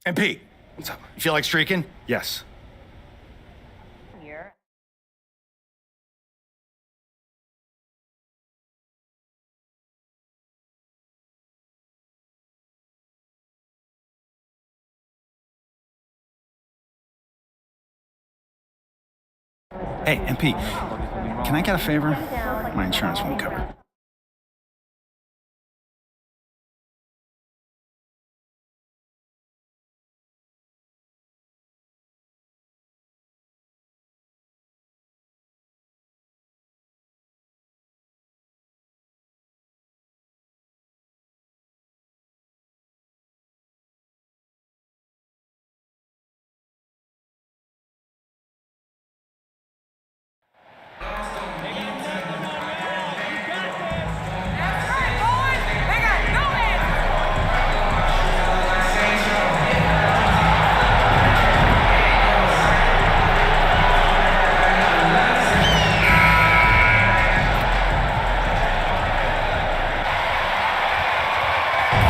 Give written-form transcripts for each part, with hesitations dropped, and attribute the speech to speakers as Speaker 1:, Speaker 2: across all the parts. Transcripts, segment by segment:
Speaker 1: MP, what's up? You feel like streaking? Yes.
Speaker 2: Here.
Speaker 1: Hey, MP, can I get a favor? My insurance won't cover.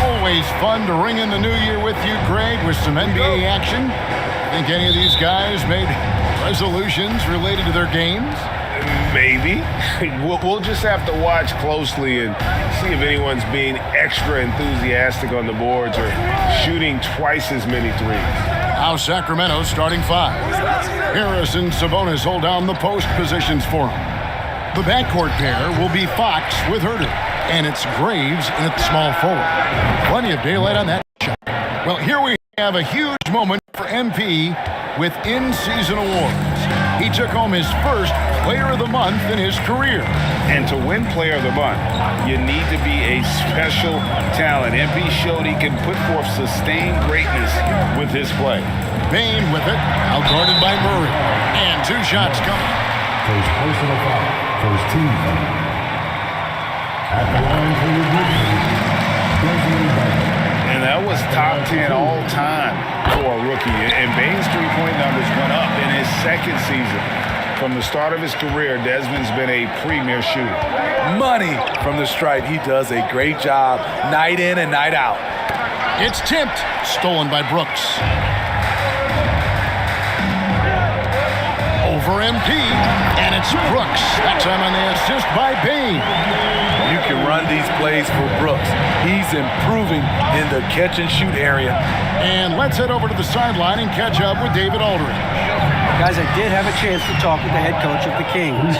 Speaker 3: Always fun to ring in the new year with you, Greg, with some NBA action. Think any of these guys made resolutions related to their games?
Speaker 4: Maybe. We'll just have to watch closely and see if anyone's being extra enthusiastic on the boards or shooting twice as many threes.
Speaker 3: Now Sacramento starting five. Harris and Sabonis hold down the post positions for him. The backcourt pair will be Fox with Herter, and it's Graves at small forward. Plenty of daylight on that shot. Well, here we have a huge moment for MP with in-season awards. He took home his first Player of the Month in his career.
Speaker 4: And to win Player of the Month, you need to be a special talent. MP showed he can put forth sustained greatness with his play.
Speaker 3: Bane with it, now guarded by Murray. And two shots coming.
Speaker 5: First personal foul, first team foul. At the line for your
Speaker 4: and that was top 10 all time for a rookie. And Bane's three-point numbers went up in his second season. From the start of his career, Desmond's been a premier shooter.
Speaker 6: Money from the stripe. He does a great job night in and night out.
Speaker 3: It's tipped, stolen by Brooks. Over MP, and it's Brooks. That time on the assist by Bane.
Speaker 6: You can run these plays for Brooks. He's improving in the catch-and-shoot area.
Speaker 3: And let's head over to the sideline and catch up with David Aldridge.
Speaker 7: Guys, I did have a chance to talk with the head coach of the Kings.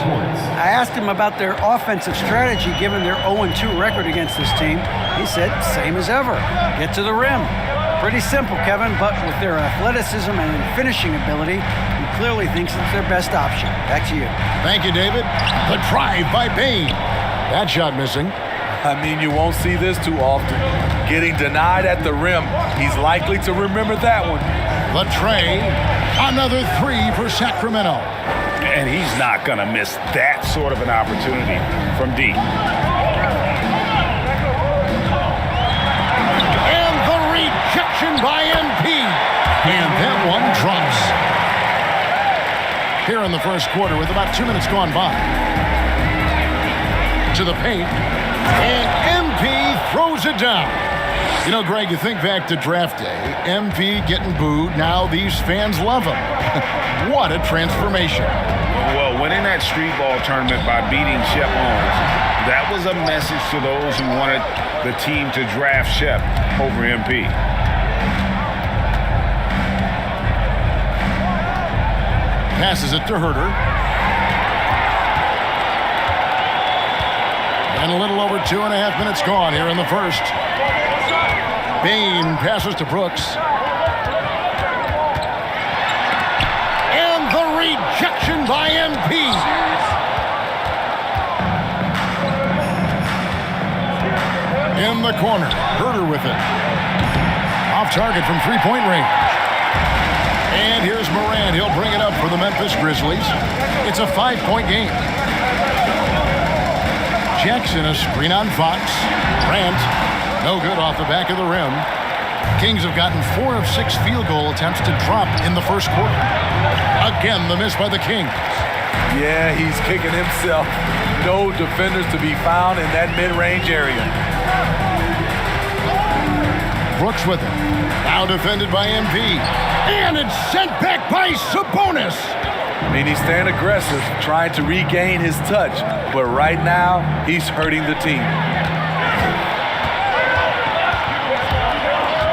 Speaker 7: I asked him about their offensive strategy given their 0-2 record against this team. He said, same as ever, get to the rim. Pretty simple, Kevin, but with their athleticism and finishing ability, he clearly thinks it's their best option. Back to you.
Speaker 3: Thank you, David. The drive by Bane. That shot missing.
Speaker 6: I mean, you won't see this too often. Getting denied at the rim, he's likely to remember that one.
Speaker 3: The tray, another three for Sacramento.
Speaker 4: And he's not going to miss that sort of an opportunity from deep.
Speaker 3: And the rejection by MP. And that one drops. Here in the first quarter with about 2 minutes gone by. To the paint. And MP throws it down. You know, Greg, you think back to draft day, MP getting booed, now these fans love him. What a transformation.
Speaker 4: Well, winning that street ball tournament by beating Shep Owens, that was a message to those who wanted the team to draft Shep over MP.
Speaker 3: Passes it to Herter. And a little over 2.5 minutes gone here in the first. Bane passes to Brooks. And the rejection by MP. In the corner, Herter with it. Off target from three-point range. And here's Morant. He'll bring it up for the Memphis Grizzlies. It's a 5-point game. Jackson, a screen on Fox. Grant, no good off the back of the rim. Kings have gotten 4 of 6 field goal attempts to drop in the first quarter. Again, the miss by the Kings.
Speaker 6: Yeah, he's kicking himself. No defenders to be found in that mid-range area.
Speaker 3: Brooks with it. Now defended by MP. And it's sent back by Sabonis.
Speaker 6: I mean, he's staying aggressive, trying to regain his touch. But right now, he's hurting the team.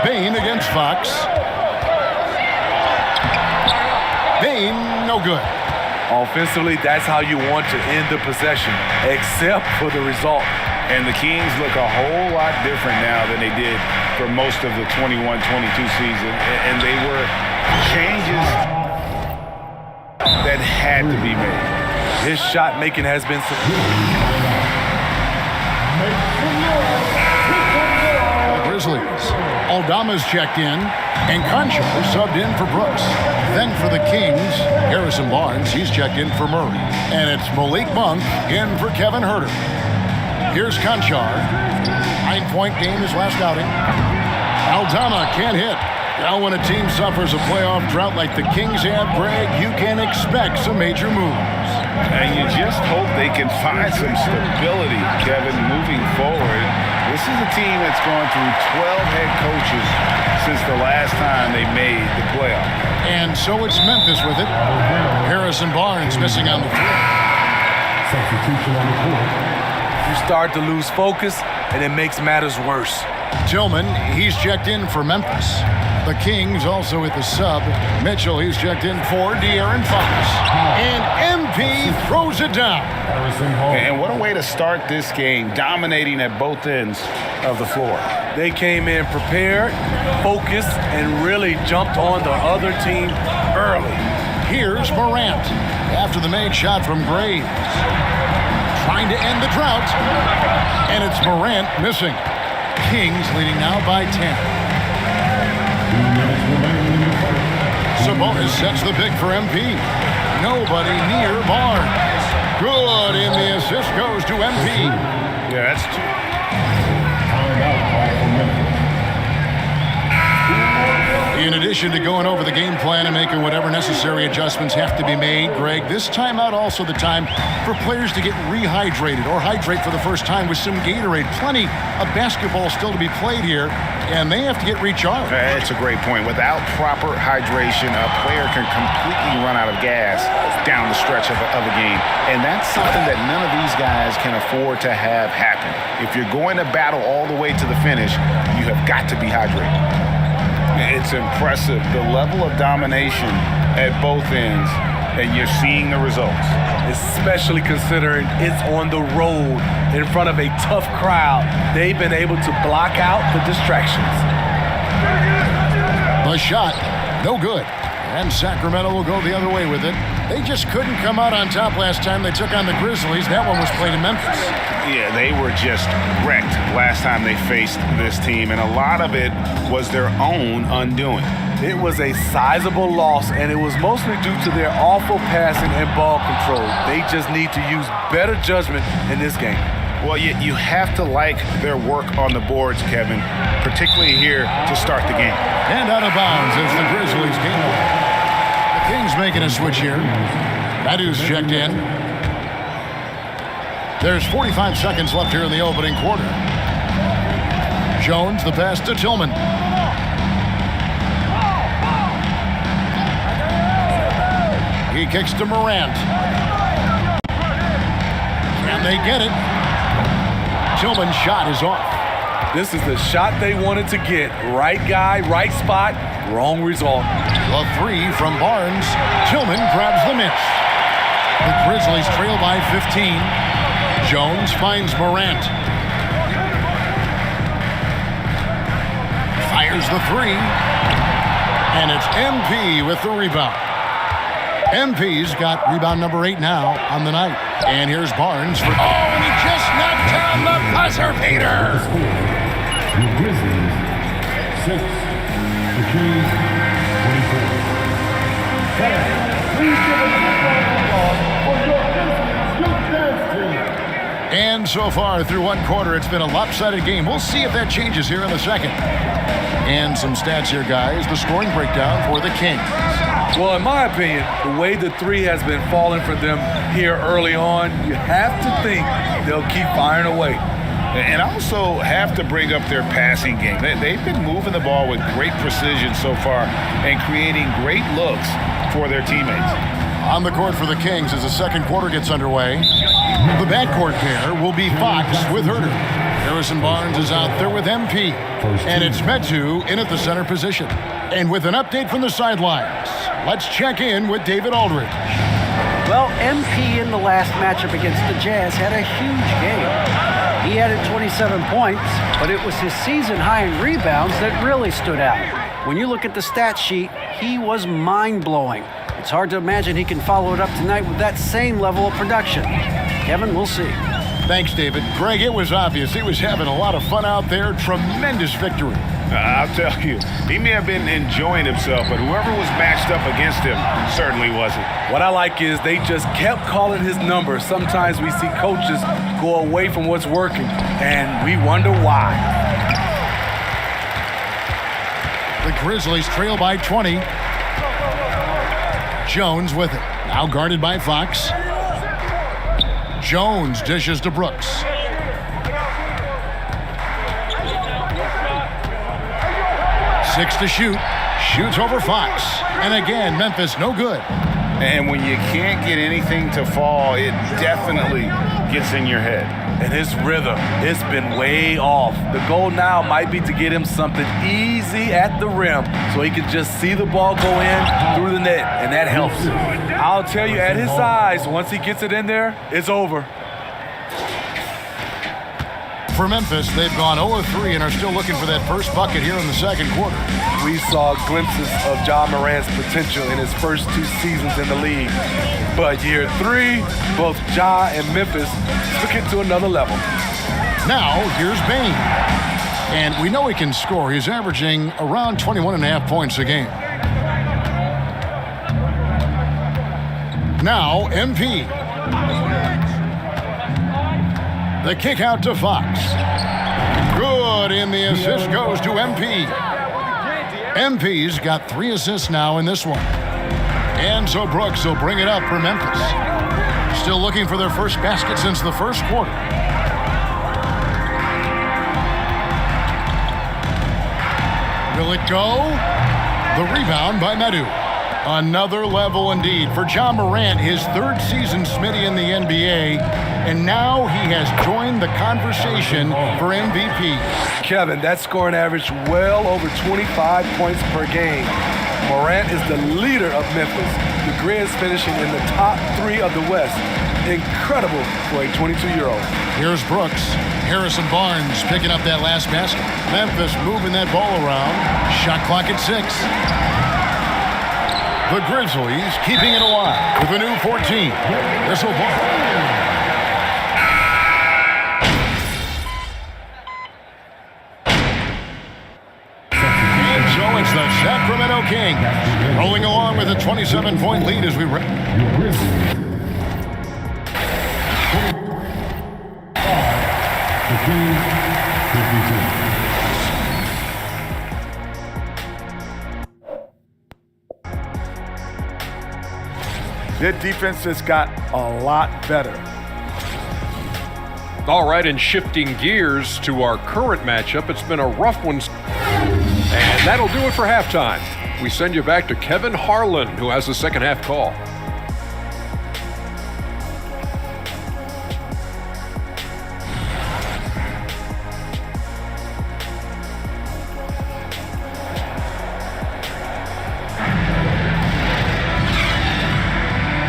Speaker 3: Bain against Fox. Bain, no good.
Speaker 6: Offensively, that's how you want to end the possession, except for the result.
Speaker 4: And the Kings look a whole lot different now than they did for most of the 21-22 season. And they were changes that had to be made.
Speaker 6: His shot making has been
Speaker 3: The Grizzlies. Aldama's checked in, and Concho subbed in for Brooks. Then for the Kings, Harrison Barnes, he's checked in for Murray. And it's Malik Monk in for Kevin Huerter. Here's Conchar. 9-point game his last outing. Aldama can't hit. Now when a team suffers a playoff drought like the Kings have, Greg, you can expect some major moves.
Speaker 4: And you just hope they can find some stability, Kevin, moving forward. This is a team that's gone through 12 head coaches since the last time they made the playoff.
Speaker 3: And so it's Memphis with it. Harrison Barnes missing on the field.
Speaker 5: Substitution on the court.
Speaker 6: You start to lose focus, and it makes matters worse.
Speaker 3: Tillman, he's checked in for Memphis. The Kings also with the sub. Mitchell, he's checked in for De'Aaron Fox. And MP throws it down.
Speaker 4: And what a way to start this game, dominating at both ends of the floor.
Speaker 6: They came in prepared, focused, and really jumped on the other team early.
Speaker 3: Here's Morant after the made shot from Graves. Trying to end the drought. And it's Morant missing. Kings leading now by 10. Sabonis sets the pick for MP. Nobody near Barnes. Good, and the assist goes to MP.
Speaker 4: Yeah, that's two.
Speaker 3: In addition to going over the game plan and making whatever necessary adjustments have to be made, Greg, this timeout also the time for players to get rehydrated or hydrate for the first time with some Gatorade. Plenty of basketball still to be played here, and they have to get recharged.
Speaker 4: That's a great point. Without proper hydration, a player can completely run out of gas down the stretch of a game. And that's something that none of these guys can afford to have happen. If you're going to battle all the way to the finish, you have got to be hydrated. It's impressive, the level of domination at both ends, and you're seeing the results.
Speaker 6: Especially considering it's on the road in front of a tough crowd. They've been able to block out the distractions.
Speaker 3: The shot, no good. And Sacramento will go the other way with it. They just couldn't come out on top last time they took on the Grizzlies. That one was played in Memphis.
Speaker 4: Yeah, they were just wrecked last time they faced this team, and a lot of it was their own undoing.
Speaker 6: It was a sizable loss, and it was mostly due to their awful passing and ball control. They just need to use better judgment in this game.
Speaker 4: Well, you have to like their work on the boards, Kevin, particularly here to start the game.
Speaker 3: And out of bounds as the Grizzlies game. The Kings making a switch here. Madu's checked in. There's 45 seconds left here in the opening quarter. Jones, the pass to Tillman. He kicks to Morant. And they get it. Tillman's shot is off.
Speaker 6: This is the shot they wanted to get. Right guy, right spot, wrong result.
Speaker 3: The three from Barnes. Tillman grabs the miss. The Grizzlies trail by 15. Jones finds Morant. Fires the three. And it's MP with the rebound. MP's got rebound number 8 now on the night. And here's Barnes for... Oh, and he just knocked down the buzzer beater.
Speaker 5: The Grizzlies, 6. The Kings, 24. Please give a round of applause for your Grizzlies Youth Dance Team.
Speaker 3: And so far through one quarter, it's been a lopsided game. We'll see if that changes here in the second. And some stats here, guys. The scoring breakdown for the Kings.
Speaker 6: Well, in my opinion, the way the three has been falling for them here early on, you have to think they'll keep firing away.
Speaker 4: And also have to bring up their passing game. They've been moving the ball with great precision so far and creating great looks for their teammates.
Speaker 3: On the court for the Kings as the second quarter gets underway. The backcourt pair will be Fox with Herter. Harrison Barnes is out there with MP. And it's Metu in at the center position. And with an update from the sidelines, let's check in with David Aldridge.
Speaker 7: Well, MP in the last matchup against the Jazz had a huge game. He added 27 points, but it was his season high in rebounds that really stood out. When you look at the stat sheet, he was mind-blowing. It's hard to imagine he can follow it up tonight with that same level of production. Kevin, we'll see.
Speaker 3: Thanks, David. Greg, it was obvious he was having a lot of fun out there. Tremendous victory.
Speaker 4: I'll tell you, he may have been enjoying himself, but whoever was matched up against him certainly wasn't.
Speaker 6: What I like is they just kept calling his number. Sometimes we see coaches go away from what's working, and we wonder why.
Speaker 3: The Grizzlies trail by 20. Jones with it. Now guarded by Fox. Jones dishes to Brooks. Six to shoot. Shoots over Fox. And again, Memphis no good.
Speaker 4: And when you can't get anything to fall, it definitely gets in your head.
Speaker 6: And his rhythm, it's been way off. The goal now might be to get him something easy at the rim so he can just see the ball go in through the net, and that helps. I'll tell you, at his size, once he gets it in there, it's over.
Speaker 3: For Memphis, they've gone 0-3 and are still looking for that first bucket here in the second quarter.
Speaker 6: We saw glimpses of Ja Morant's potential in his first 2 seasons in the league. But year 3, both Ja and Memphis took it to another level.
Speaker 3: Now, here's Bane. And we know he can score. He's averaging around 21.5 points a game. Now, MP. The kick out to Fox. Good, and the assist goes to MP. MP's got 3 assists now in this one. And so Brooks will bring it up for Memphis. Still looking for their first basket since the first quarter. Will it go? The rebound by Metu. Another level indeed for Ja Morant, his 3rd season Smitty in the NBA, and now he has joined the conversation for MVP.
Speaker 6: Kevin, that scoring average well over 25 points per game. Morant is the leader of Memphis. The Grizz finishing in the top 3 of the West. Incredible for a 22-year-old.
Speaker 3: Here's Brooks. Harrison Barnes picking up that last basket. Memphis moving that ball around. Shot clock at 6. The Grizzlies keeping it alive with a new 14. Whistle ball. And so it's the Sacramento Kings rolling along with a 27-point lead as we The
Speaker 5: Kings, 52.
Speaker 6: Their defense has got a lot better.
Speaker 2: All right, and shifting gears to our current matchup, it's been a rough one. And that'll do it for halftime. We send you back to Kevin Harlan, who has the second half call.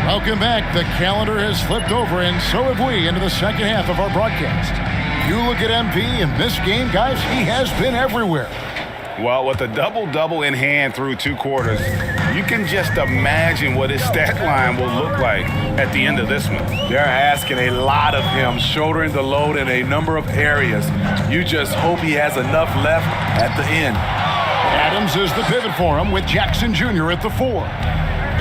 Speaker 3: Welcome back. The calendar has flipped over, and so have we, into the second half of our broadcast. You look at MP in this game, guys, he has been everywhere.
Speaker 4: Well, with a double-double in hand through 2 quarters, you can just imagine what his stat line will look like at the end of this one.
Speaker 6: They're asking a lot of him, shouldering the load in a number of areas. You just hope he has enough left at the end.
Speaker 3: Adams is the pivot for him with Jackson Jr. at the 4.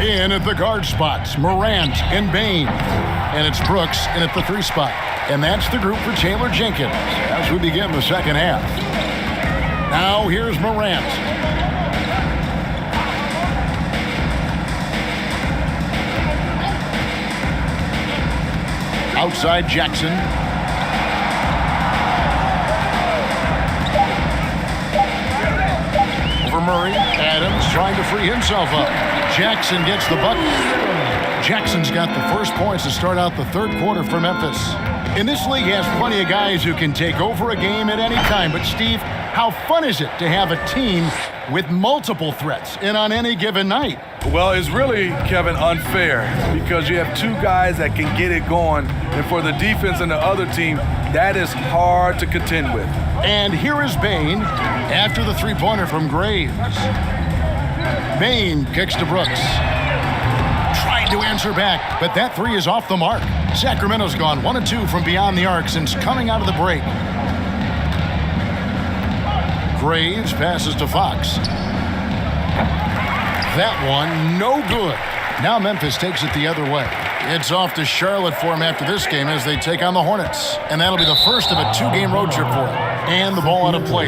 Speaker 3: In at the guard spots, Morant and Bane. And it's Brooks in at the 3 spot. And that's the group for Taylor Jenkins as we begin the second half. Now here's Morant. Outside Jackson. Over Murray. Adams trying to free himself up. Jackson gets the bucket. Jackson's got the first points to start out the third quarter for Memphis. And this league has plenty of guys who can take over a game at any time. But, Steve, how fun is it to have a team with multiple threats and on any given night?
Speaker 6: Well, it's really, Kevin, unfair because you have two guys that can get it going. And for the defense and the other team, that is hard to contend with.
Speaker 3: And here is Bain after the three-pointer from Graves. Bain kicks to Brooks. Trying to answer back, but that three is off the mark. Sacramento's gone 1 of 2 from beyond the arc since coming out of the break. Graves passes to Fox. That one, no good. Now Memphis takes it the other way. It's off to Charlotte for him after this game as they take on the Hornets. And that'll be the first of a 2-game road trip for him. And the ball out of play.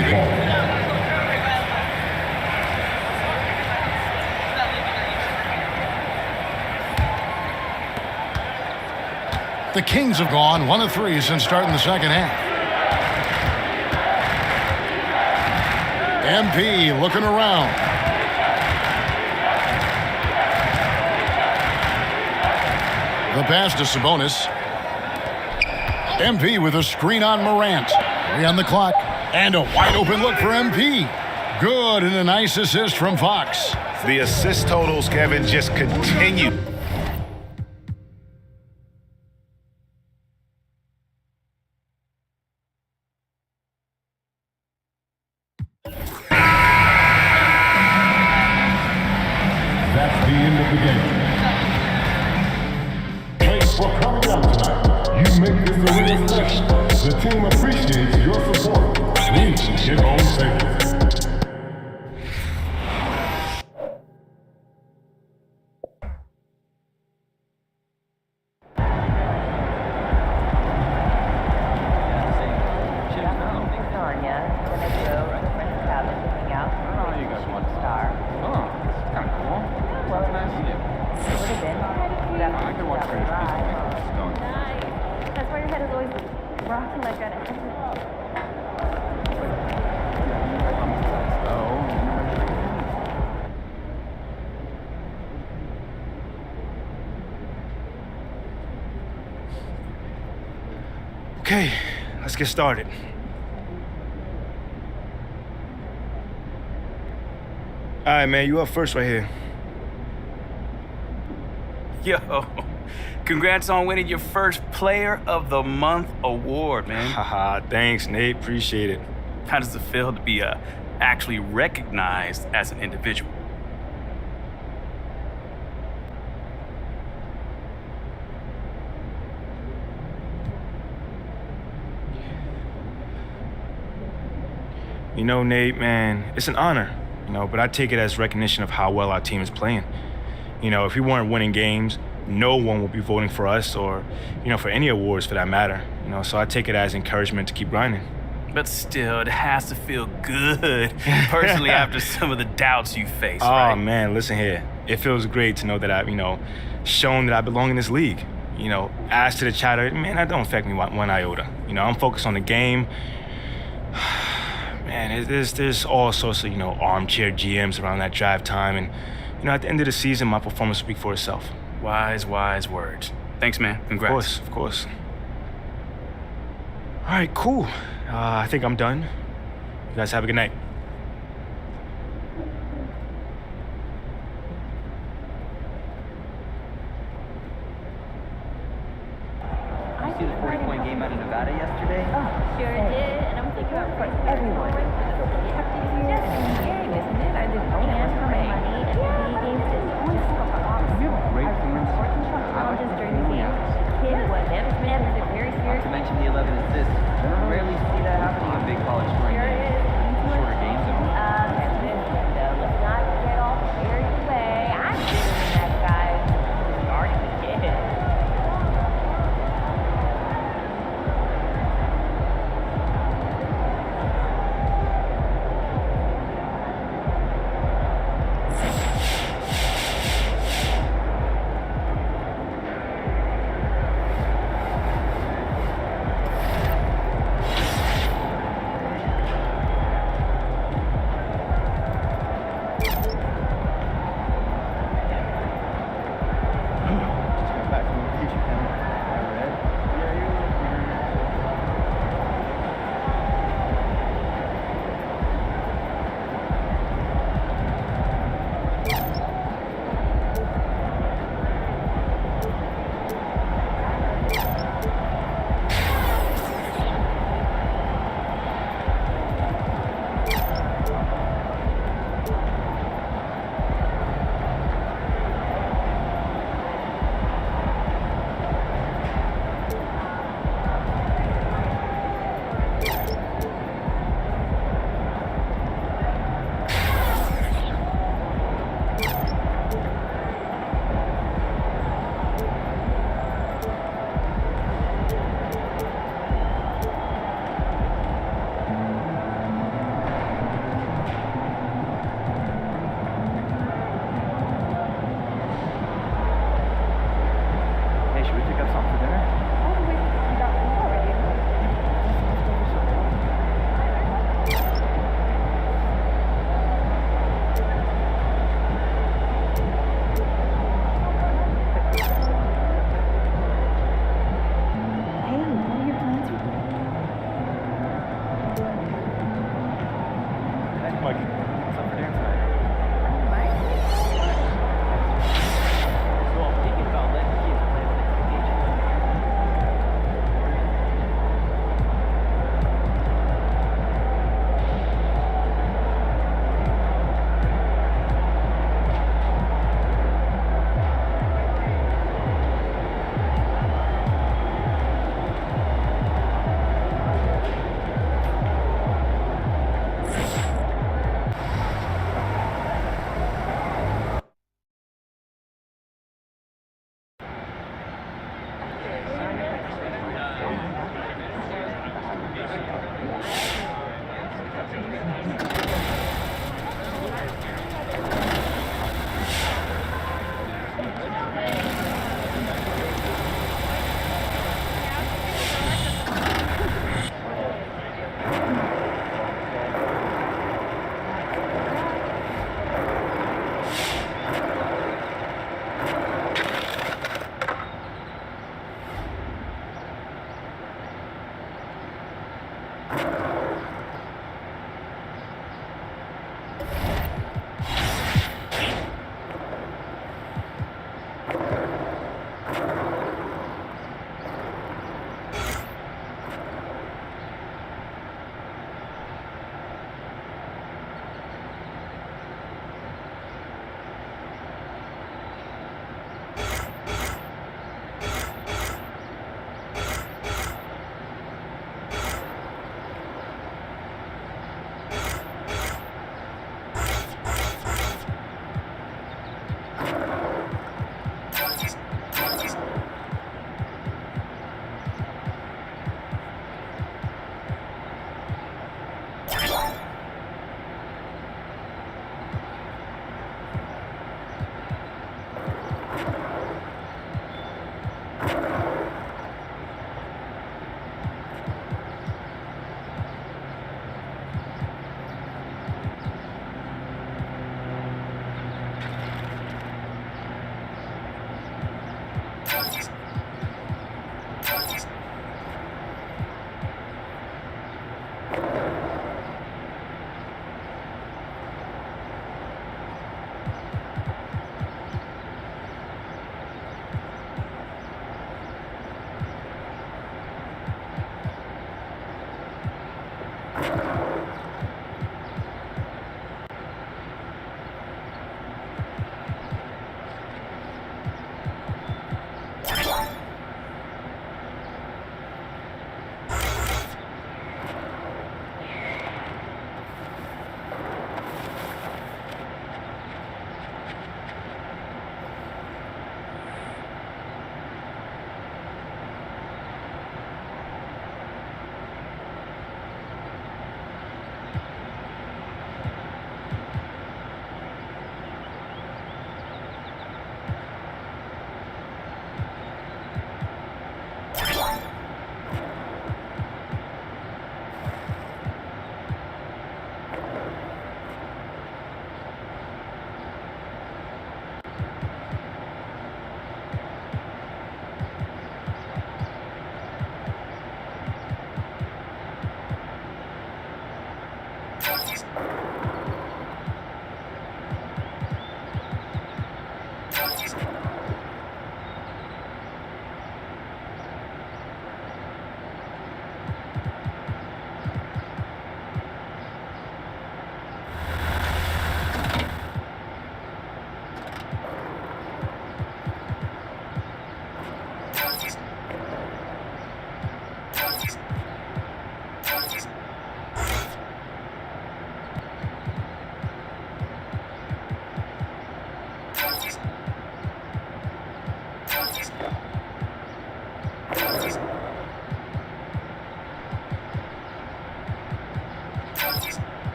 Speaker 3: The Kings have gone 1 of 3 since starting the second half. MP looking around. The pass to Sabonis. MP with a screen on Morant. 3 on the clock. And a wide open look for MP. Good, and a nice assist from Fox.
Speaker 4: The assist totals, Kevin, just continue.
Speaker 5: That's the end of the game. Thanks for coming out tonight. You make this a real session. The team appreciates your support. Please get home safely.
Speaker 8: Okay, let's get started. All right, man, you up first right here.
Speaker 9: Yo, congrats on winning your first Player of the Month award, man.
Speaker 8: Haha, thanks, Nate. Appreciate it.
Speaker 9: How does it feel to be actually recognized as an individual?
Speaker 8: You know, Nate, man, it's an honor, but I take it as recognition of how well our team is playing. If we weren't winning games, no one would be voting for us or, for any awards for that matter. So I take it as encouragement to keep grinding.
Speaker 9: But still, it has to feel good personally after some of the doubts you face,
Speaker 8: Oh,
Speaker 9: right?
Speaker 8: man, listen here. It feels great to know that I've, shown that I belong in this league. As to the chatter, man, that don't affect me one iota. I'm focused on the game. Man, there's all sorts of, armchair GMs around that drive time. And, at the end of the season, my performance will speak for itself.
Speaker 9: Wise words. Thanks, man. Congrats.
Speaker 8: Of course. All right, cool. I think I'm done. You guys have a good night.
Speaker 10: You see the 40-point game out of Nevada yesterday?
Speaker 11: Oh, sure did. And I'm thinking about for everyone. Just a game, isn't it? I didn't know that was great. Money and the games is
Speaker 10: You have great fans.
Speaker 11: challenges during the game. Kid was management is a very serious.
Speaker 10: To mention the 11 assists. You rarely see that happening in big college scoring
Speaker 11: Sure
Speaker 10: games.
Speaker 11: is.
Speaker 10: Shorter game zone.
Speaker 11: Let's not get all carried away. I'm doing that guy starting the kid.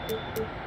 Speaker 11: Thank you.